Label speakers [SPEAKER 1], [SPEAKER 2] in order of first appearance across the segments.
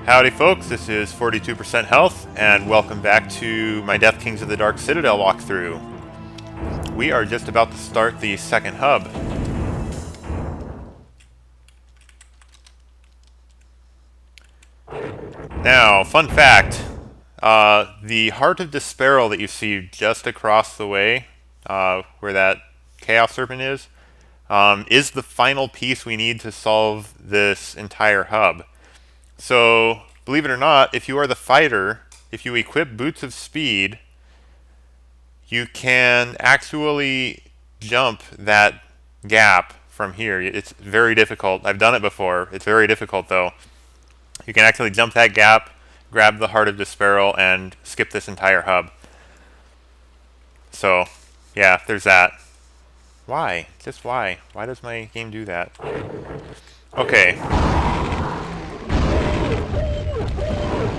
[SPEAKER 1] Howdy folks, this is 42% Health, and welcome back to my Deathkings of the Dark Citadel walkthrough. We are just about to start the second hub. Now, fun fact, the Heart of Despair that you see just across the way, where that Chaos Serpent is the final piece we need to solve this entire hub. So, believe it or not, if you are the fighter, if you equip Boots of Speed, you can actually jump that gap from here. It's very difficult. I've done it before. It's very difficult, though. You can actually jump that gap, grab the Heart of Despair, and skip this entire hub. So, yeah, there's that. Why? Just why? Why does my game do that? Okay.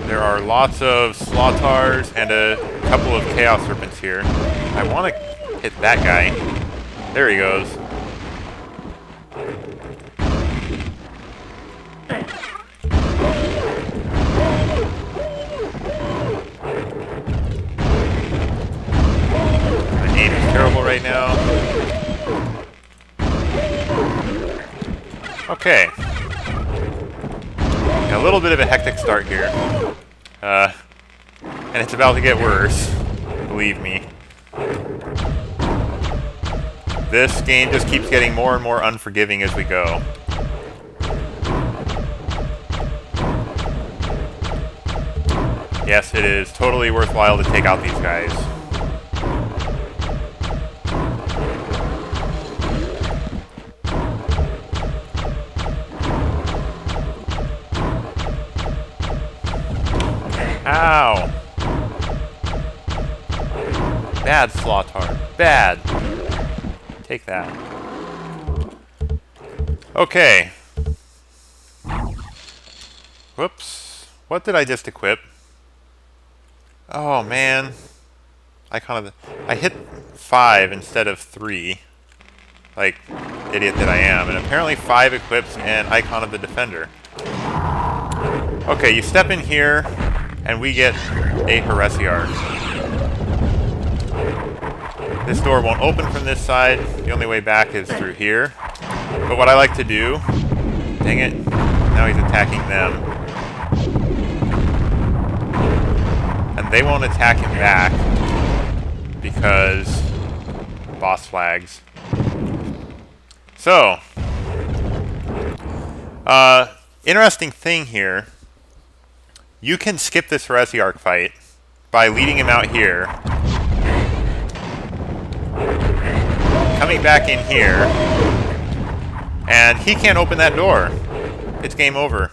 [SPEAKER 1] There are lots of Slaughtars and a couple of Chaos Serpents here. I want to hit that guy. There he goes. My aim is terrible right now. Okay. A little bit of a hectic start here. And it's about to get worse. Believe me. This game just keeps getting more and more unforgiving as we go. Yes, it is totally worthwhile to take out these guys. Ow! Bad Slaughtar. Bad. Take that. Okay. Whoops. What did I just equip? Oh man. I hit 5 instead of 3. Like, idiot that I am. And apparently 5 equips an Icon of the Defender. Okay, you step in here, and we get a Heresiarch. This door won't open from this side. The only way back is through here. But what I like to do... Dang it. Now he's attacking them. And they won't attack him back because boss flags. So, interesting thing here. You can skip this Heresiarch fight by leading him out here, coming back in here, and he can't open that door. It's game over.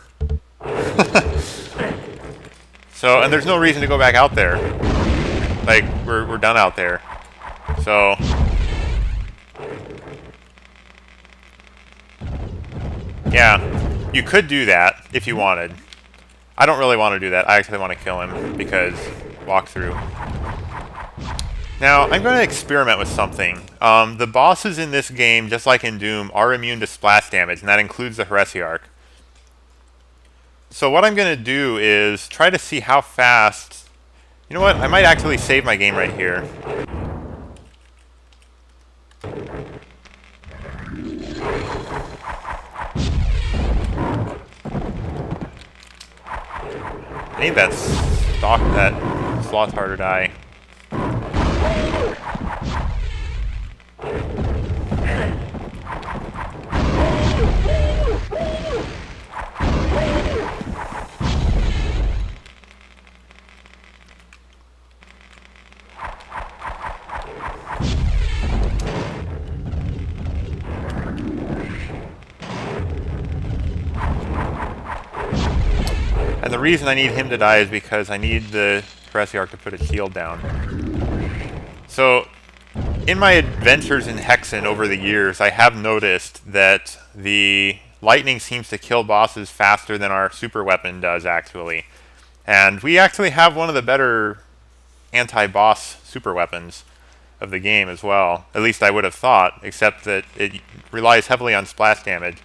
[SPEAKER 1] So, and there's no reason to go back out there. Like, we're done out there. So, yeah, you could do that if you wanted. I don't really want to do that. I actually want to kill him because walkthrough. Now, I'm going to experiment with something. The bosses in this game, just like in Doom, are immune to splash damage, and that includes the Heresiarch. So what I'm going to do is try to see how fast... You know what? I might actually save my game right here. I need that Slaughtar to die. And the reason I need him to die is because I need the Heresiarch to put a shield down. So, in my adventures in Hexen over the years, I have noticed that the lightning seems to kill bosses faster than our super weapon does, actually. And we actually have one of the better anti-boss super weapons of the game as well. At least I would have thought, except that it relies heavily on splash damage.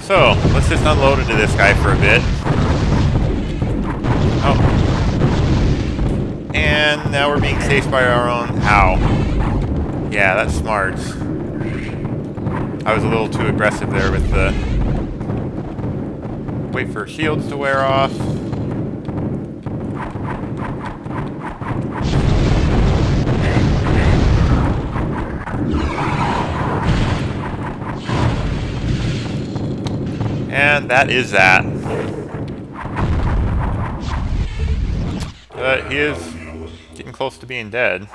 [SPEAKER 1] So, let's just unload into this guy for a bit. Oh. And now we're being chased by our own... Ow. Yeah, that's smart. I was a little too aggressive there with the... Wait for shields to wear off. And that is that. But he is getting close to being dead.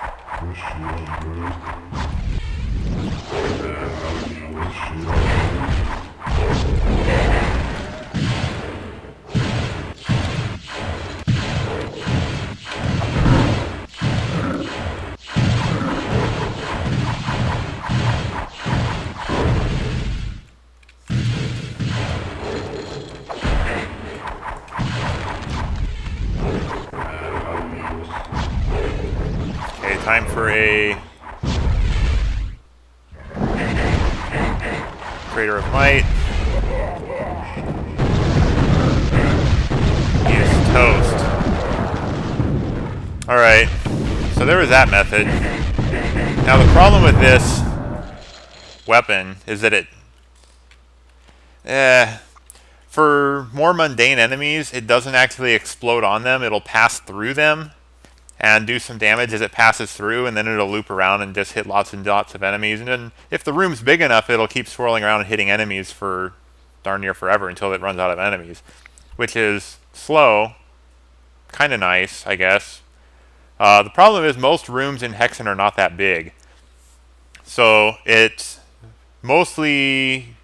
[SPEAKER 1] Time for a Crater of Might. He is toast. Alright, so there was that method. Now the problem with this weapon is that it... for more mundane enemies, it doesn't actually explode on them, it'll pass through them and do some damage as it passes through, and then it'll loop around and just hit lots and lots of enemies. And then if the room's big enough, it'll keep swirling around and hitting enemies for darn near forever until it runs out of enemies, which is slow, kind of nice, I guess. The problem is most rooms in Hexen are not that big, so it mostly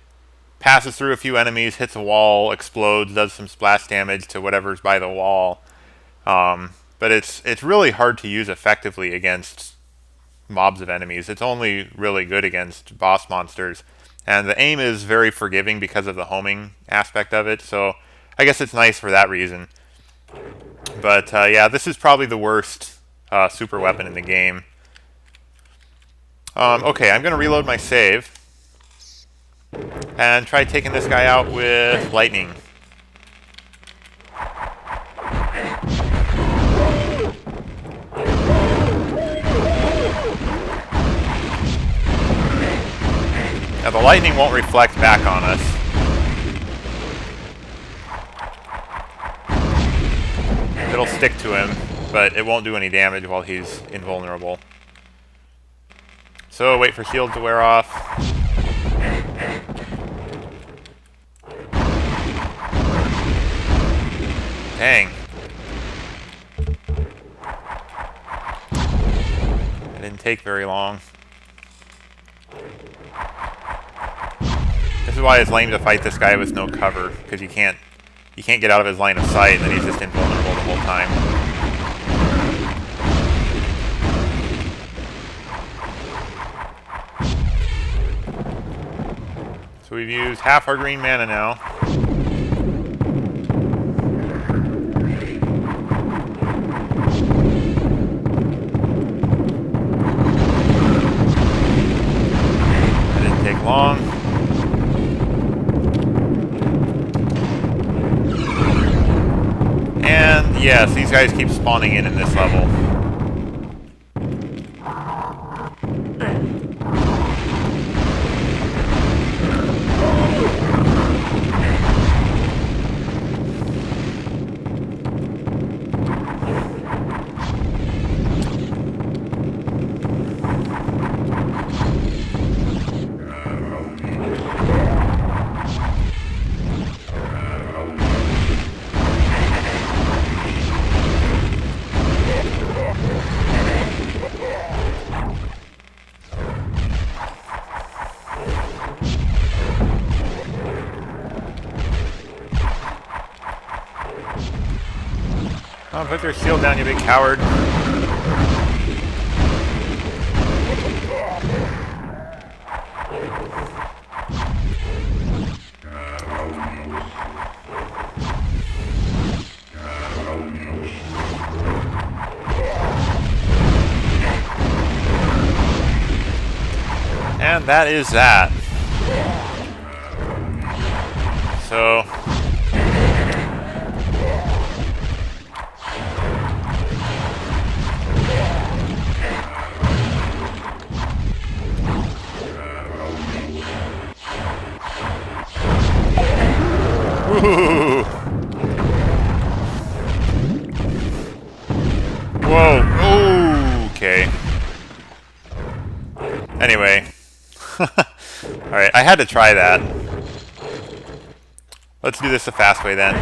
[SPEAKER 1] passes through a few enemies, hits a wall, explodes, does some splash damage to whatever's by the wall. But it's really hard to use effectively against mobs of enemies. It's only really good against boss monsters. And the aim is very forgiving because of the homing aspect of it, so I guess it's nice for that reason. But yeah, this is probably the worst super weapon in the game. Okay, I'm going to reload my save and try taking this guy out with lightning. Now the lightning won't reflect back on us. It'll stick to him, but it won't do any damage while he's invulnerable. So wait for shield to wear off. Dang. It didn't take very long. This is why it's lame to fight this guy with no cover, because you can't get out of his line of sight, and then he's just invulnerable the whole time. So we've used half our green mana now. That didn't take long. And yes, these guys keep spawning in this level. Oh, put your shield down, you big coward. And that is that. so... Ooh. Whoa. Okay. Anyway. Alright, I had to try that. Let's do this the fast way then.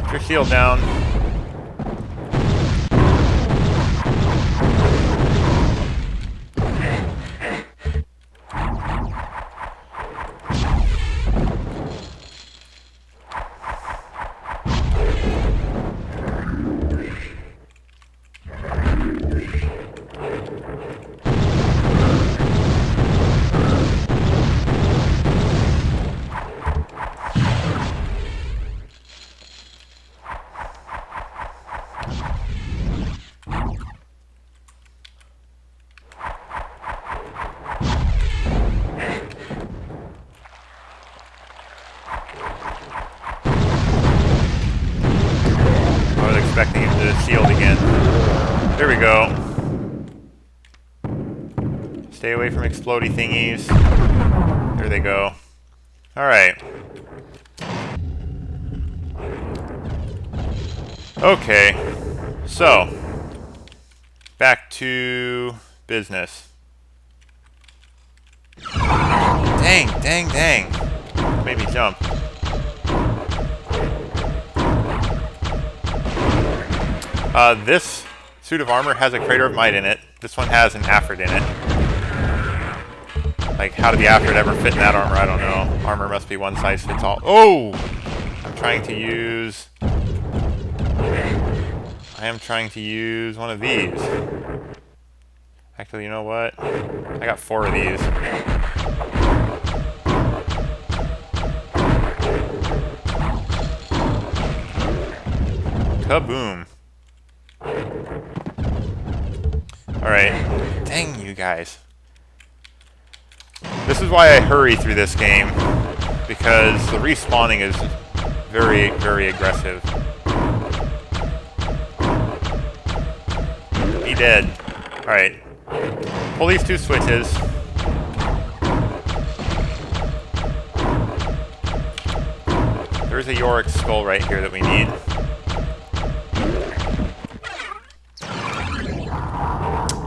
[SPEAKER 1] Put your shield down. Expecting him to shield again. There we go. Stay away from explodey thingies. There they go. Alright. Okay. So. Back to business. Dang. Made me jump. This suit of armor has a Crater of Might in it. This one has an Afrit in it. Like, how did the Afrit ever fit in that armor? I don't know. Armor must be one size fits all. Oh! I am trying to use one of these. Actually, you know what? I got 4 of these. Kaboom. Alright. Dang you guys. This is why I hurry through this game, because the respawning is very, very aggressive. Be dead. Alright. Pull these 2 switches. There's a Yorick skull right here that we need.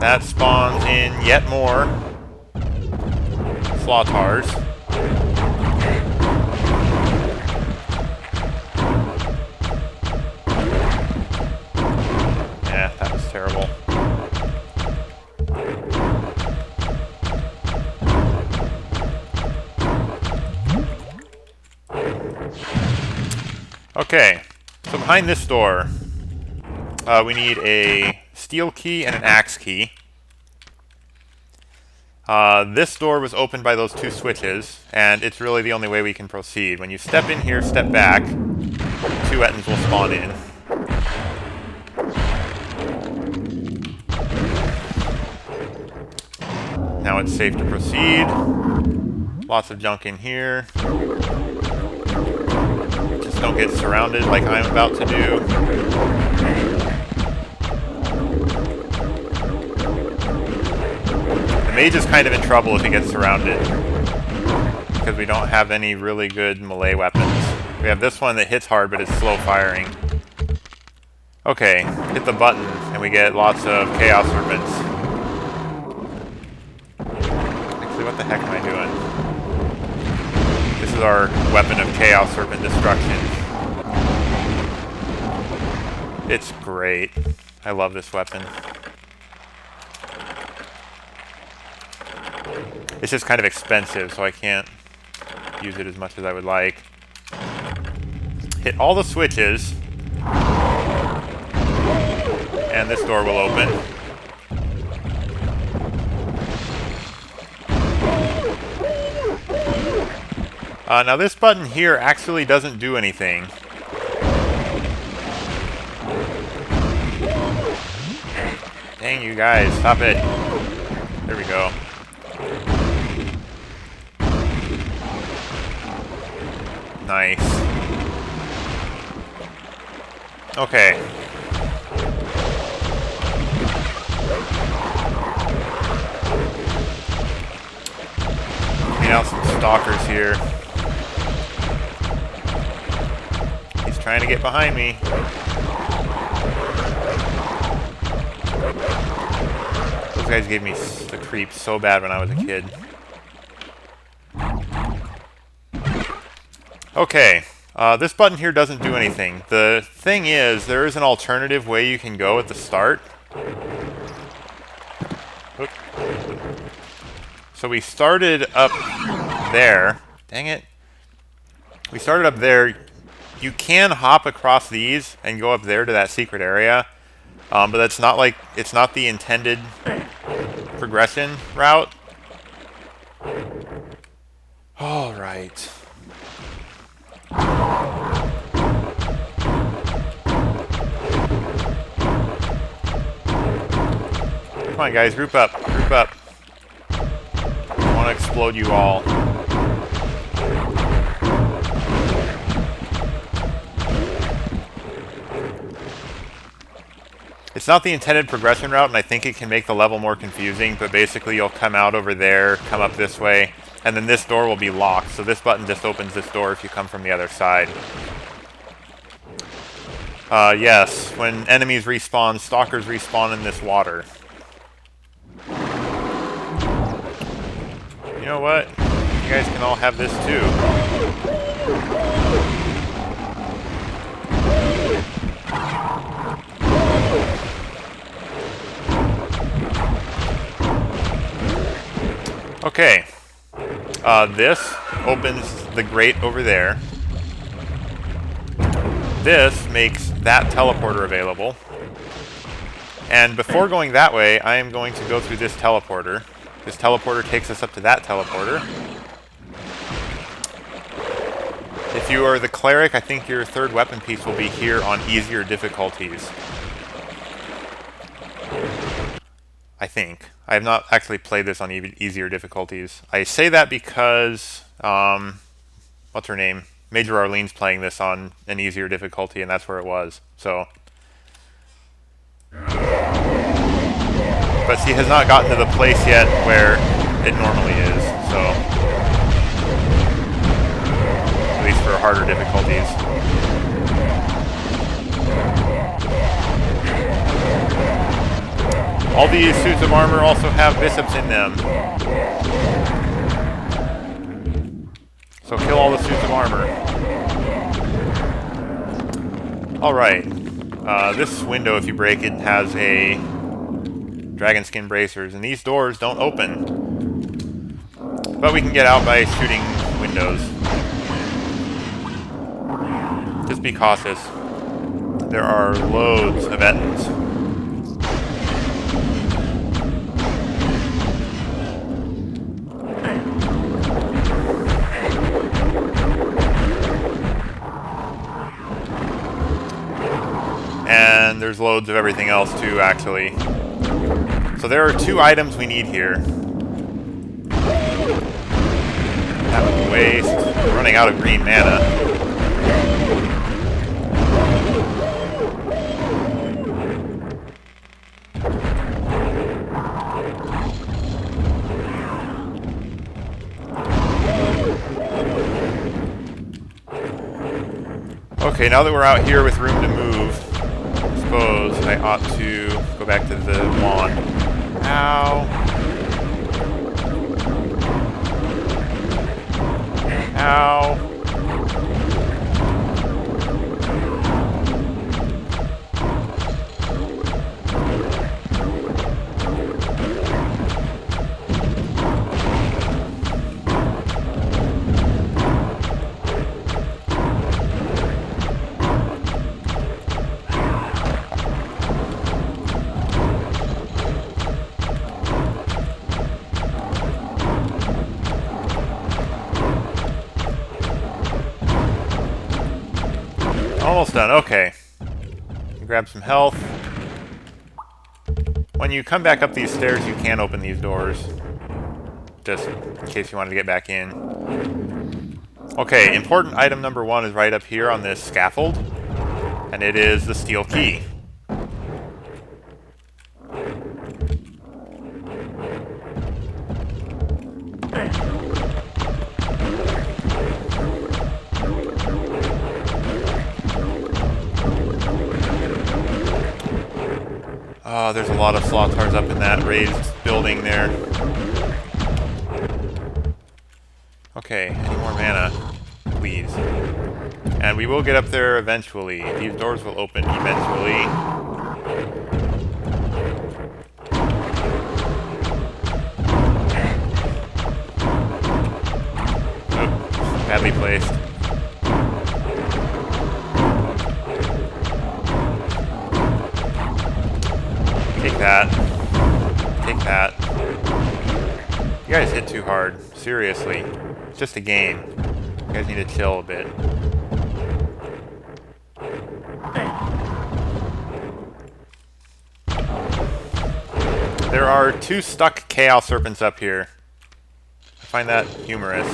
[SPEAKER 1] That spawns in yet more Slaughtars. Yeah, that was terrible. Okay, so behind this door, we need a steel key and an axe key. This door was opened by those 2 switches, and it's really the only way we can proceed. When you step in here, step back, 2 Ettins will spawn in. Now it's safe to proceed. Lots of junk in here. Just don't get surrounded like I'm about to do. The mage is kind of in trouble if he gets surrounded, because we don't have any really good melee weapons. We have this one that hits hard, but it's slow firing. Okay, hit the button, and we get lots of Chaos Serpents. Actually, what the heck am I doing? This is our weapon of Chaos Serpent destruction. It's great. I love this weapon. It's just kind of expensive, so I can't use it as much as I would like. Hit all the switches, and this door will open. Now this button here actually doesn't do anything. Dang you guys, stop it. There we go. Nice. Okay. Clean out some stalkers here. He's trying to get behind me. Those guys gave me the creeps so bad when I was a kid. Okay, this button here doesn't do anything. The thing is, there is an alternative way you can go at the start. Oop. So we started up there. Dang it. We started up there. You can hop across these and go up there to that secret area. But that's not like, it's not the intended progression route. All right. Come on, guys, group up, group up. I want to explode you all. It's not the intended progression route, and I think it can make the level more confusing, but basically you'll come out over there, come up this way, and then this door will be locked, so this button just opens this door if you come from the other side. Yes, when enemies respawn, stalkers respawn in this water. You know what? You guys can all have this too. Okay. This opens the grate over there. This makes that teleporter available. And before going that way, I am going to go through this teleporter. This teleporter takes us up to that teleporter. If you are the cleric, I think your third weapon piece will be here on easier difficulties. I think. I have not actually played this on easier difficulties. I say that because, what's her name? Major Arlene's playing this on an easier difficulty, and that's where it was. So, but she has not gotten to the place yet where it normally is. So, at least for harder difficulties. All these suits of armor also have bishops in them. So kill all the suits of armor. Alright. This window, if you break it, has a dragon skin bracers, and these doors don't open. But we can get out by shooting windows. Just be cautious. There are loads of Ettins. And there's loads of everything else too, actually. So there are 2 items we need here. That was a waste. We're running out of green mana. Okay, now that we're out here with room to move, I suppose I ought to go back to the wand. Ow. Ow. Almost done. Okay. Grab some health. When you come back up these stairs, you can open these doors. Just in case you wanted to get back in. Okay, important item number 1 is right up here on this scaffold, and it is the steel key. Oh, there's a lot of Slothars up in that raised building there. Okay, any more mana? Please. And we will get up there eventually. These doors will open eventually. Oh, badly placed. Take that. Take that. You guys hit too hard. Seriously. It's just a game. You guys need to chill a bit. There are 2 stuck Chaos Serpents up here. I find that humorous.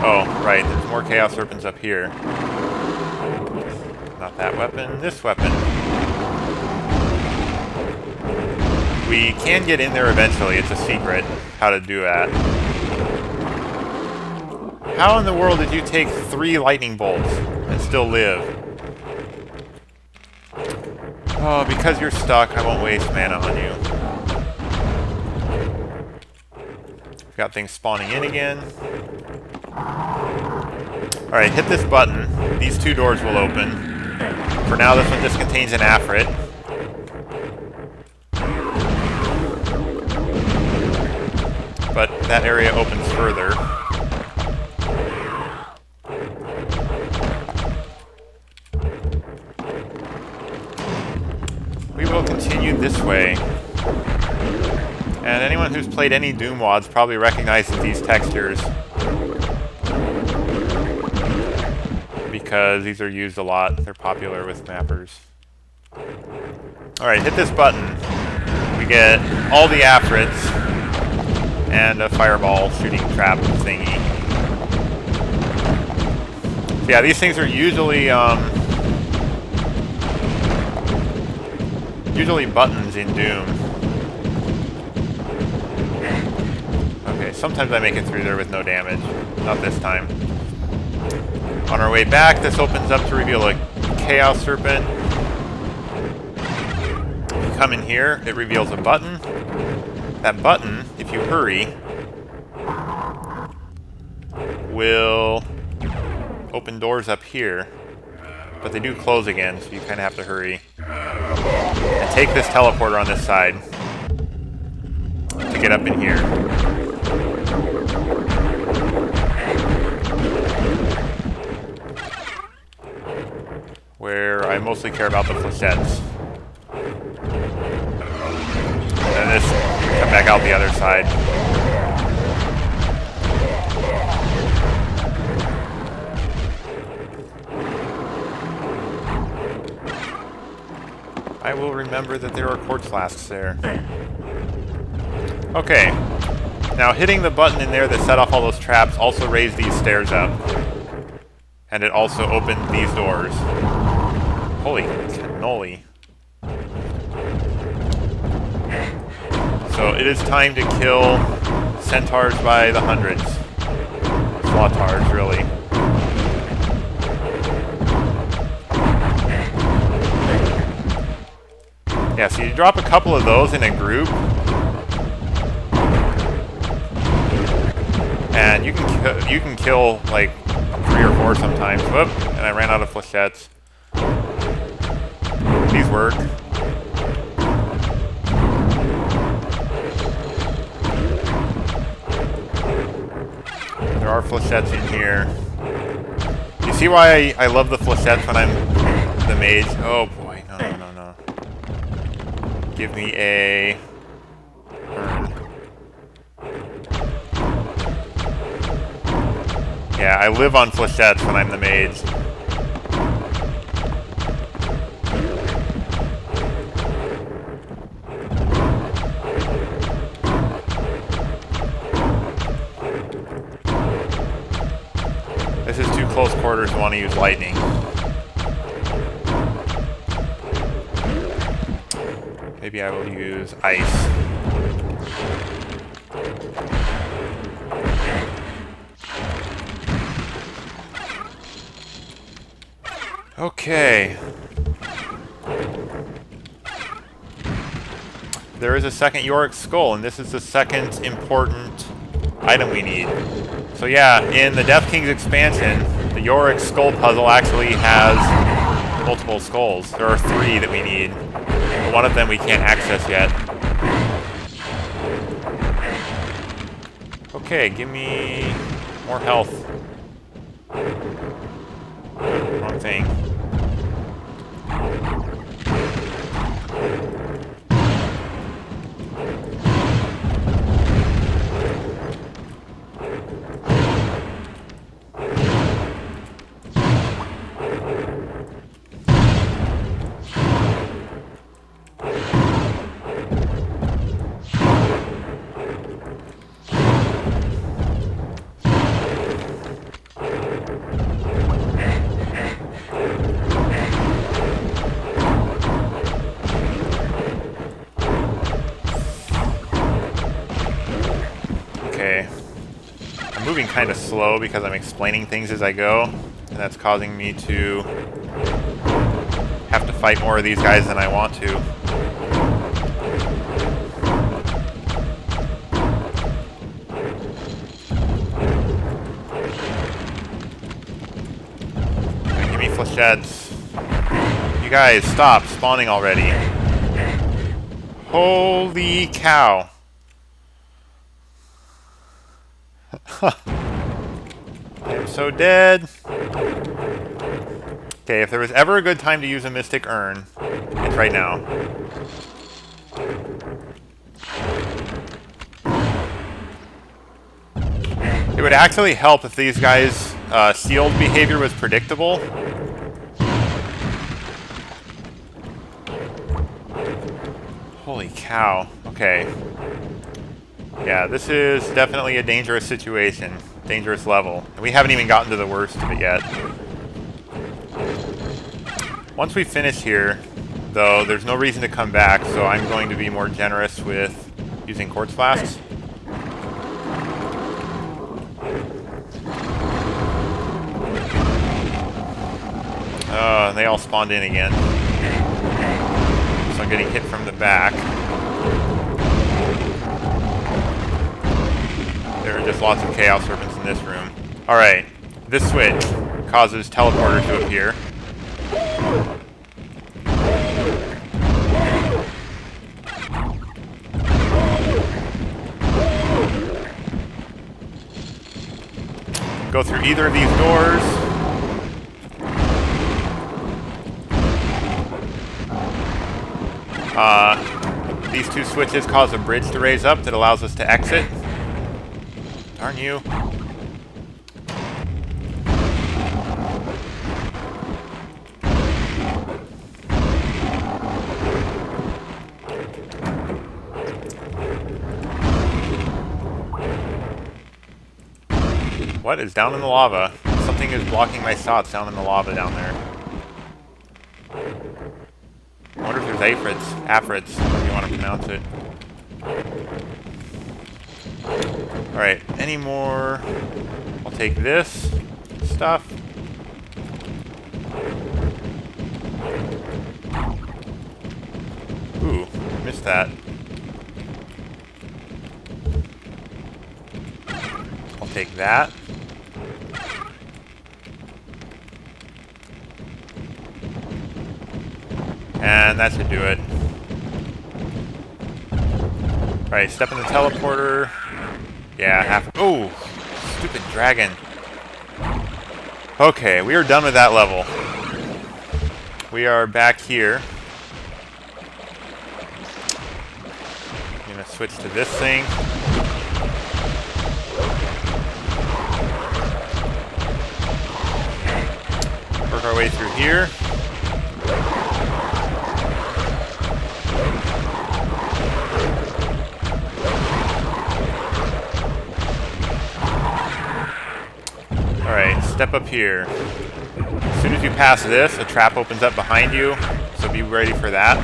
[SPEAKER 1] Oh, right. There's more Chaos Serpents up here. Not that weapon. This weapon. We can get in there eventually. It's a secret how to do that. How in the world did you take 3 lightning bolts and still live? Oh, because you're stuck, I won't waste mana on you. We've got things spawning in again. Alright, hit this button. These 2 doors will open. For now, this one just contains an Afrit. But that area opens further. We will continue this way. And anyone who's played any Doom WoDs probably recognizes these textures. Because these are used a lot. They're popular with mappers. Alright, hit this button. We get all the Afrits. And a fireball shooting trap thingy. So yeah, these things are usually buttons in Doom. Okay, sometimes I make it through there with no damage. Not this time. On our way back, this opens up to reveal a Chaos Serpent. If you come in here, it reveals a button. That button, if you hurry, will open doors up here. But they do close again, so you kind of have to hurry. And take this teleporter on this side to get up in here. Where I mostly care about the flechettes. And this come back out the other side. I will remember that there are quartz flasks there. Okay. Now hitting the button in there that set off all those traps also raised these stairs up. And it also opened these doors. Holy cannoli. So it is time to kill centaurs by the hundreds. Slothars, really. Yeah, so you drop a couple of those in a group. And you can kill like 3 or 4 sometimes. Whoop, and I ran out of flechettes. These work. There are flechettes in here. You see why I love the flechettes when I'm the mage? Oh boy, no, no, no, no. Give me a burn. Yeah, I live on flechettes when I'm the mage. This is too close quarters to want to use lightning. Maybe I will use ice. Okay. There is a second Yorick skull, and this is the second important item we need. So yeah, in the Deathkings expansion, the Yorick skull puzzle actually has multiple skulls. There are 3 that we need. But one of them we can't access yet. Okay, give me more health. Wrong thing. Moving kind of slow because I'm explaining things as I go, and that's causing me to have to fight more of these guys than I want to. Give me flechettes. You guys, stop spawning already. Holy cow. I am so dead. Okay, if there was ever a good time to use a Mystic Urn, it's right now. It would actually help if these guys' sealed behavior was predictable. Holy cow. Okay. Yeah, this is definitely a dangerous situation. Dangerous level. And we haven't even gotten to the worst of it yet. Once we finish here, though, there's no reason to come back, so I'm going to be more generous with using quartz flasks. They all spawned in again. So I'm getting hit from the back. There are just lots of Chaos Serpents in this room. Alright, this switch causes teleporters to appear. Go through either of these doors. These 2 switches cause a bridge to raise up that allows us to exit. Darn you. What is down in the lava? Something is blocking my shots down in the lava down there. I wonder if there's afrits, if you want to pronounce it. Alright, any more? I'll take this stuff. Ooh, missed that. I'll take that. And that should do it. Alright, step in the teleporter. Yeah, oh! Stupid dragon. Okay, we are done with that level. We are back here. I'm gonna switch to this thing. Work our way through here. Alright, step up here. As soon as you pass this, a trap opens up behind you, so be ready for that.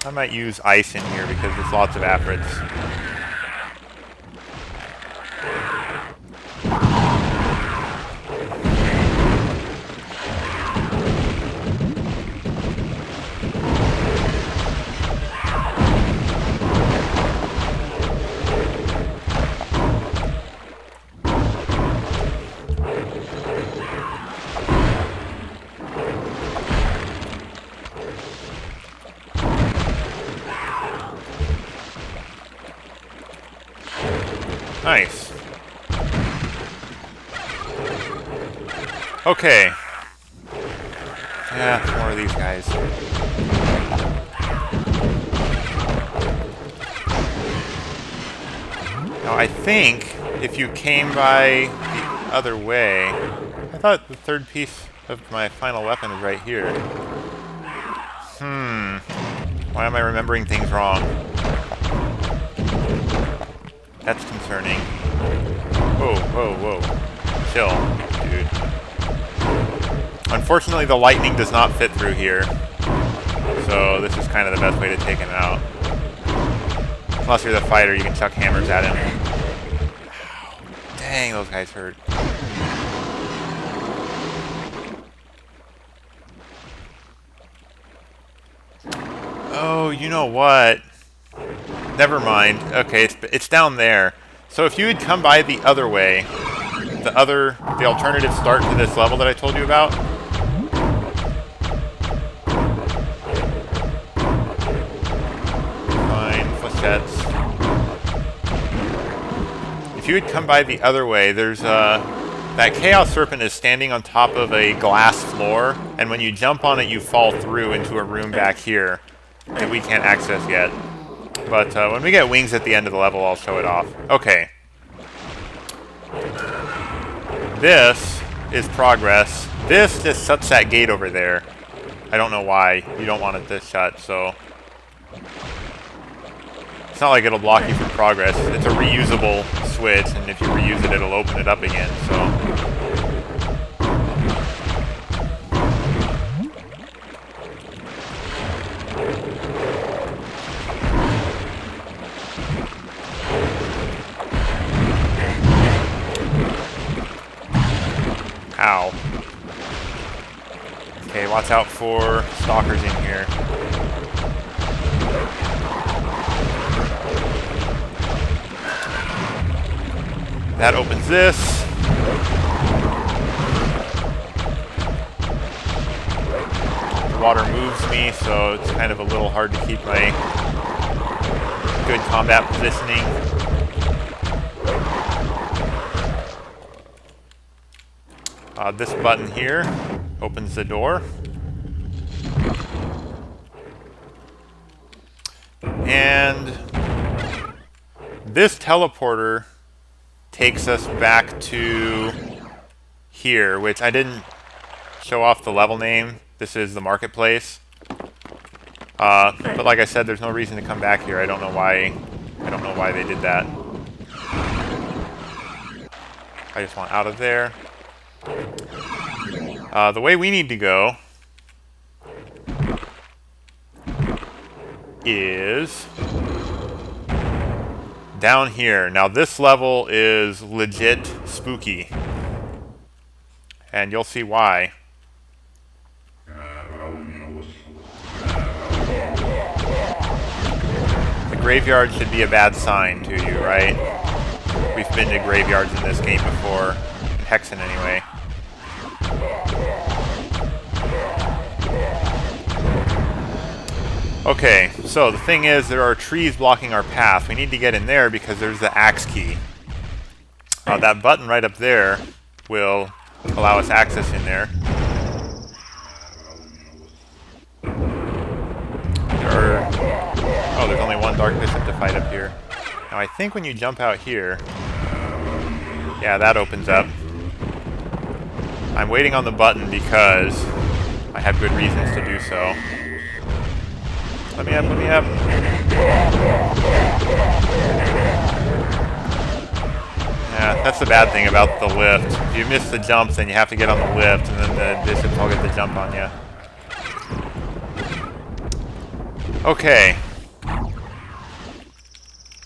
[SPEAKER 1] I might use ice in here because there's lots of afrits. Nice. Okay. Yeah, more of these guys. Now I think if you came by the other way, I thought the third piece of my final weapon is right here. Why am I remembering things wrong? That's concerning. Whoa, whoa, whoa. Chill, dude. Unfortunately, the lightning does not fit through here. So this is kind of the best way to take him out. Unless you're the fighter, you can chuck hammers at him. Ow. Dang, those guys hurt. Oh, you know what? Never mind. Okay, it's down there. So if you had come by the other way, the alternative start to this level that I told you about. Fine, flechettes. If you had come by the other way, there's that Chaos Serpent is standing on top of a glass floor, and when you jump on it, you fall through into a room back here that we can't access yet. But when we get wings at the end of the level, I'll show it off. Okay. This is progress. This just shuts that gate over there. I don't know why. You don't want it to shut, so... It's not like it'll block you from progress. It's a reusable switch, and if you reuse it, it'll open it up again, so... Ow. Okay, watch out for stalkers in here. That opens this. The water moves me, so it's kind of a little hard to keep my good combat positioning. This button here opens the door. And this teleporter takes us back to here, which I didn't show off the level name. This is the marketplace. But like I said, there's no reason to come back here. I don't know why they did that. I just want out of there. The way we need to go is down here. Now this level is legit spooky, and you'll see why. The graveyard should be a bad sign to you, right? We've been to graveyards in this game before, in Hexen anyway. Okay, so the thing is, there are trees blocking our path. We need to get in there because there's the axe key. That button right up there will allow us access in there. Oh, there's only one dark bishop to fight up here. Now I think when you jump out here, yeah, that opens up. I'm waiting on the button because I have good reasons to do so. Let me up, let me up. Yeah, that's the bad thing about the lift. If you miss the jump, then you have to get on the lift, and then the bishops all get the jump on you. Okay.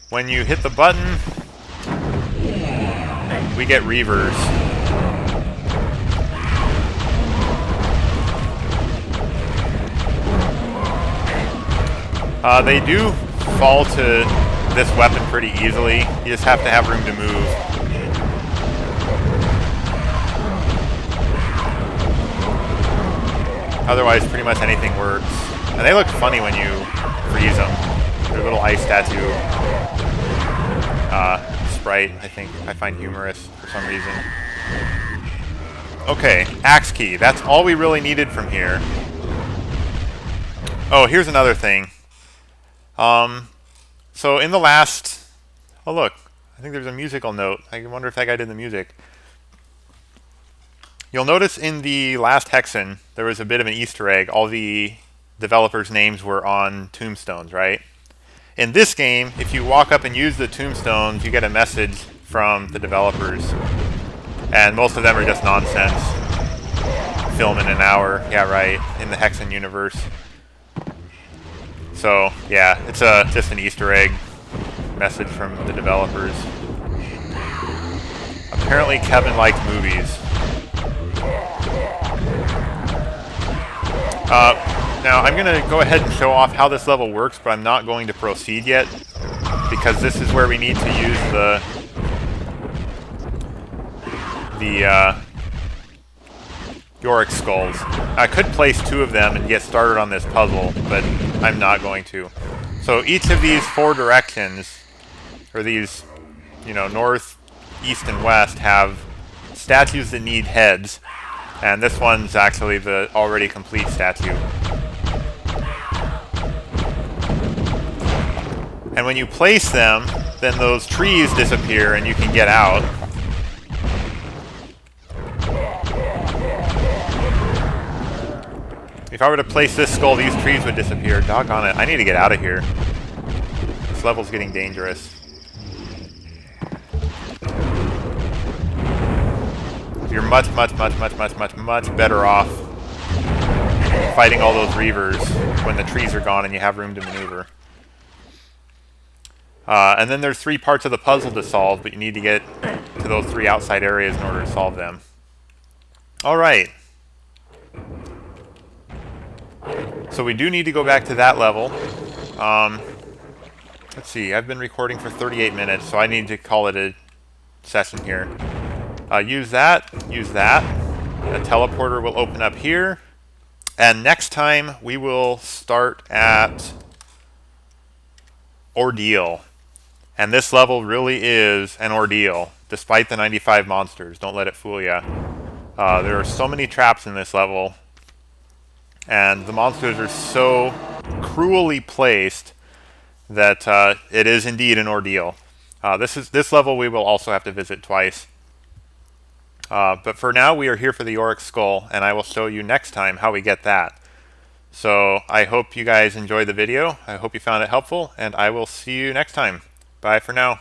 [SPEAKER 1] When you hit the button, we get Reavers. They do fall to this weapon pretty easily. You just have to have room to move. Otherwise, pretty much anything works. And they look funny when you freeze them. Their little ice statue sprite, I find humorous for some reason. Okay, axe key. That's all we really needed from here. Oh, here's another thing. So in the last... Oh, look. I think there's a musical note. I wonder if that guy did the music. You'll notice in the last Hexen, there was a bit of an Easter egg. All the developers' names were on tombstones, right? In this game, if you walk up and use the tombstones, you get a message from the developers. And most of them are just nonsense. Film in an hour. Yeah, right. In the Hexen universe. So, yeah, it's just an Easter egg message from the developers. Apparently Kevin likes movies. Now, I'm going to go ahead and show off how this level works, but I'm not going to proceed yet, because this is where we need to use the Yorick skulls. I could place 2 of them and get started on this puzzle, but I'm not going to. So each of these 4 directions, or these, north, east, and west, have statues that need heads, and this one's actually the already complete statue. And when you place them, then those trees disappear and you can get out. If I were to place this skull, these trees would disappear. Doggone it. I need to get out of here. This level's getting dangerous. You're much better off fighting all those Reavers when the trees are gone and you have room to maneuver. And then there's 3 parts of the puzzle to solve, but you need to get to those 3 outside areas in order to solve them. Alright. So we do need to go back to that level. Let's see, I've been recording for 38 minutes, so I need to call it a session here. Use that. A teleporter will open up here. And next time we will start at Ordeal. And this level really is an ordeal, despite the 95 monsters. Don't let it fool you. There are so many traps in this level, and the monsters are so cruelly placed that it is indeed an ordeal. This level we will also have to visit twice. But for now, we are here for the Yorick skull, and I will show you next time how we get that. So I hope you guys enjoyed the video. I hope you found it helpful, and I will see you next time. Bye for now.